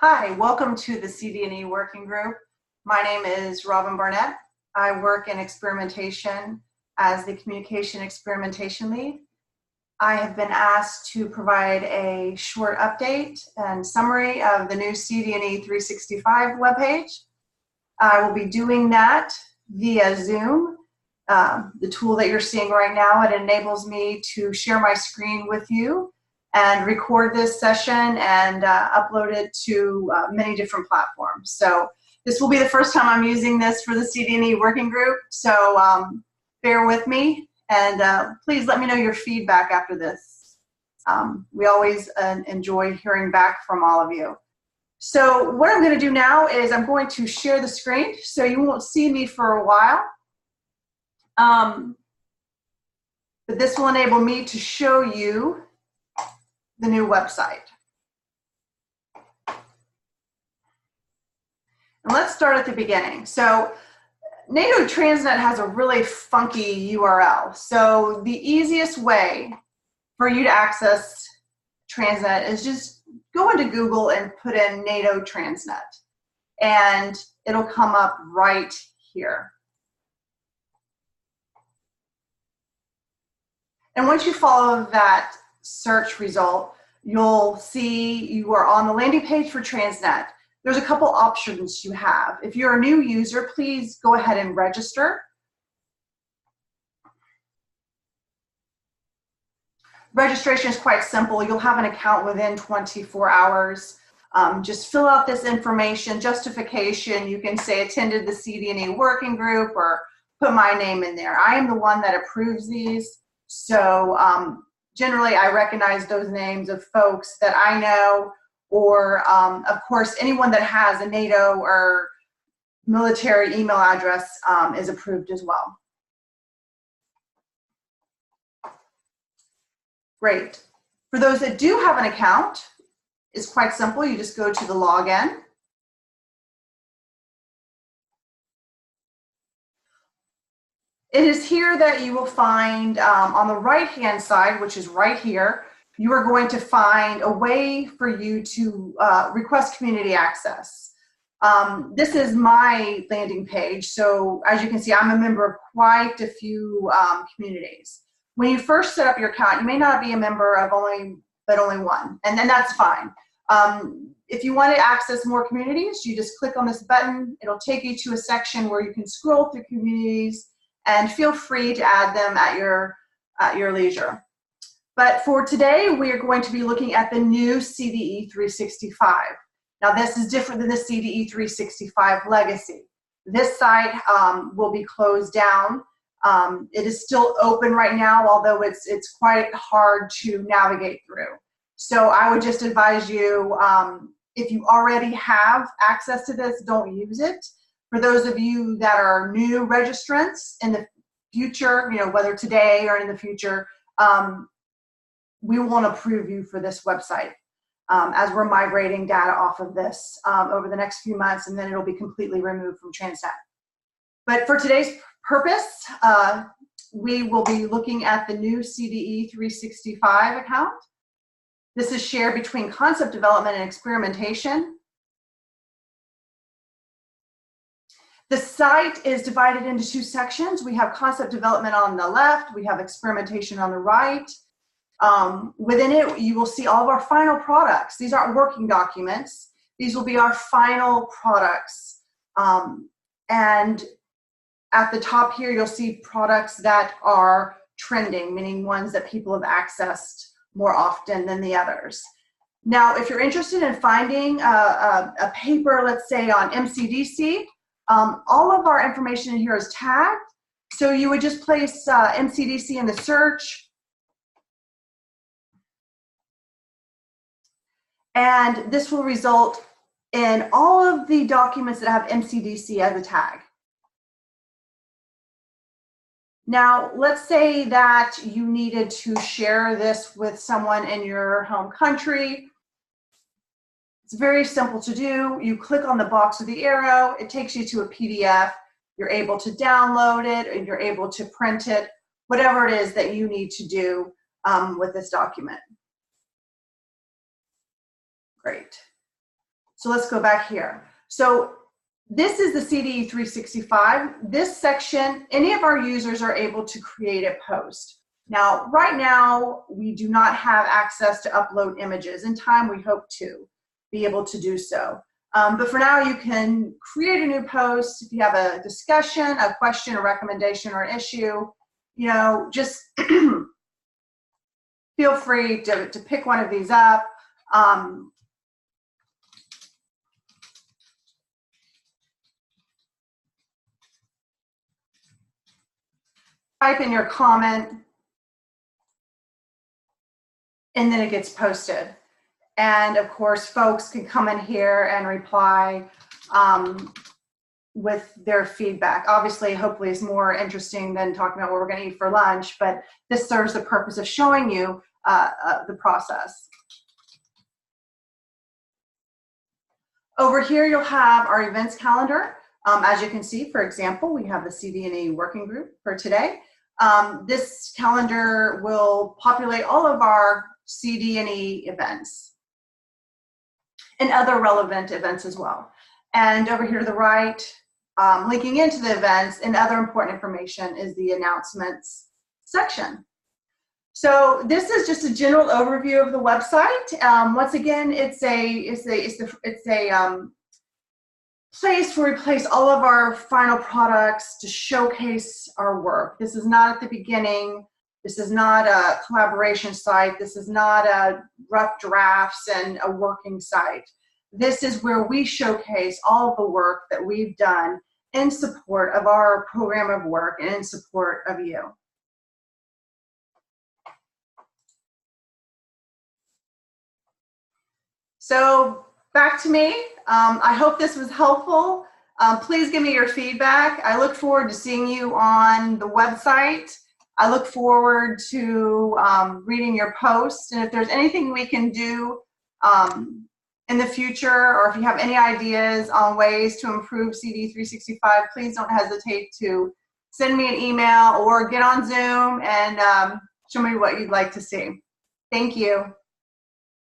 Hi, welcome to the CDE working group. My name is Robin Barnett. I work in experimentation as the communication experimentation lead. I have been asked to provide a short update and summary of the new CDE365 webpage. I will be doing that via Zoom. The tool that you're seeing right now, it enables me to share my screen with you and record this session and upload it to many different platforms. So this will be the first time I'm using this for the CDE working group, so bear with me, and please let me know your feedback after this. We always enjoy hearing back from all of you. So what I'm going to do now is I'm going to share the screen, so you won't see me for a while. But this will enable me to show you the new website. And let's start at the beginning. So NATO Transnet has a really funky URL. So the easiest way for you to access Transnet is just go into Google and put in NATO Transnet, and it'll come up right here. And once you follow that search result, you'll see you are on the landing page for Transnet. There's a couple options you have. If you're a new user, please go ahead and register. Registration is quite simple. You'll have an account within 24 hours. Just fill out this information, justification. You can say attended the CDE working group or put my name in there. I am the one that approves these. So generally, I recognize those names of folks that I know, or of course, anyone that has a NATO or military email address is approved as well. Great. For those that do have an account, it's quite simple. You just go to the login. It is here that you will find on the right-hand side, which is right here, you are going to find a way for you to request community access. This is my landing page. So as you can see, I'm a member of quite a few communities. When you first set up your account, you may not be a member of only one, and then that's fine. If you want to access more communities, you just click on this button. It'll take you to a section where you can scroll through communities, and feel free to add them at your leisure. But for today, we are going to be looking at the new CDE365. Now, this is different than the CDE365 legacy. This site will be closed down. It is still open right now, although it's quite hard to navigate through. So I would just advise you, if you already have access to this, don't use it. For those of you that are new registrants in the future, whether today or in the future, we won't approve you for this website as we're migrating data off of this over the next few months, and then it'll be completely removed from Transnet. But for today's purpose, we will be looking at the new CDE365 account. This is shared between concept development and experimentation. The site is divided into two sections. We have concept development on the left. We have experimentation on the right. Within it, you will see all of our final products. These aren't working documents. These will be our final products. And at the top here, you'll see products that are trending, meaning ones that people have accessed more often than the others. Now, if you're interested in finding a paper, let's say on MCDC, all of our information in here is tagged. So you would just place MCDC in the search. And this will result in all of the documents that have MCDC as a tag. Now, let's say that you needed to share this with someone in your home country. It's very simple to do. You click on the box with the arrow. It takes you to a PDF. You're able to download it, and you're able to print it, whatever it is that you need to do with this document. Great. So let's go back here. So this is the CDE365. This section, any of our users are able to create a post. Now, right now, we do not have access to upload images. In time, we hope to be able to do so. But for now, you can create a new post. If you have a discussion, a question, a recommendation, or an issue, you know, just feel free to pick one of these up. Type in your comment, and then it gets posted. And of course, folks can come in here and reply with their feedback. Obviously, hopefully it's more interesting than talking about what we're going to eat for lunch, but this serves the purpose of showing you the process. Over here, you'll have our events calendar. As you can see, for example, we have the CD&E working group for today. This calendar will populate all of our CD&E events and other relevant events as well. And over here to the right, linking into the events and other important information is the announcements section. So this is just a general overview of the website. Once again, it's a place where we place all of our final products to showcase our work. This is not at the beginning. This is not a collaboration site. This is not a rough drafts and a working site. This is where we showcase all of the work that we've done in support of our program of work and in support of you. So back to me. I hope this was helpful. Please give me your feedback. I look forward to seeing you on the website. I look forward to reading your posts. And if there's anything we can do in the future, or if you have any ideas on ways to improve CD365, please don't hesitate to send me an email or get on Zoom and show me what you'd like to see. Thank you.